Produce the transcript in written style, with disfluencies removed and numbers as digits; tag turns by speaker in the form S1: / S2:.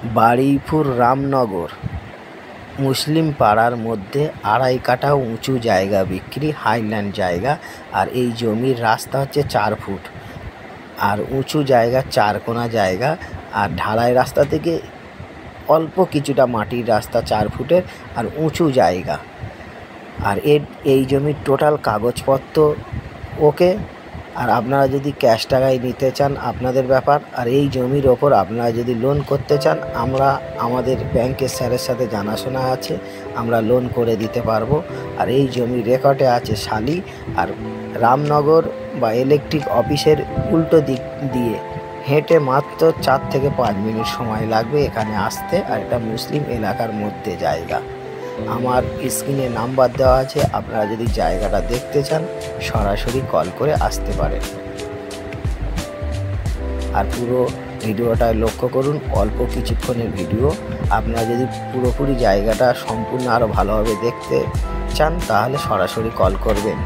S1: বারুইপুর রামনগর মুসলিম পাড়ার মধ্যে 2.5 কাঠা উঁচু জায়গা বিক্রি, হাইল্যান্ড জায়গা। আর এই জমির রাস্তা হচ্ছে 4 ফুট, আর উঁচু জায়গা 4 কোণা জায়গা। আর ঢালাই রাস্তা থেকে অল্প কিছুটা মাটির রাস্তা 4 ফুটের, আর উঁচু জায়গা। আর এই জমির টোটাল কাগজপত্র ওকে। আর আপনারা যদি ক্যাশ টাকায় নিতে চান আপনাদের ব্যাপার। আর এই জমির ওপর আপনারা যদি লোন করতে চান, আমাদের ব্যাংকের স্যারের সাথে জানাশোনা আছে, আমরা লোন করে দিতে পারবো। আর এই জমি রেকর্ডে আছে শালি। আর রামনগর বা ইলেকট্রিক অফিসের উল্টো দিক দিয়ে হেঁটে মাত্র 4 থেকে 5 মিনিট সময় লাগবে এখানে আসতে। আর এটা মুসলিম এলাকার মধ্যে জায়গা। আমার স্ক্রিনে নাম্বার দেওয়া আছে, আপনারা যদি জায়গাটা দেখতে চান সরাসরি কল করে আসতে পারেন। আর পুরো ভিডিওটা লক্ষ্য করুন, অল্প কিছুক্ষণের ভিডিও। আপনারা যদি পুরোপুরি জায়গাটা সম্পূর্ণ আরও ভালোভাবে দেখতে চান তাহলে সরাসরি কল করবেন।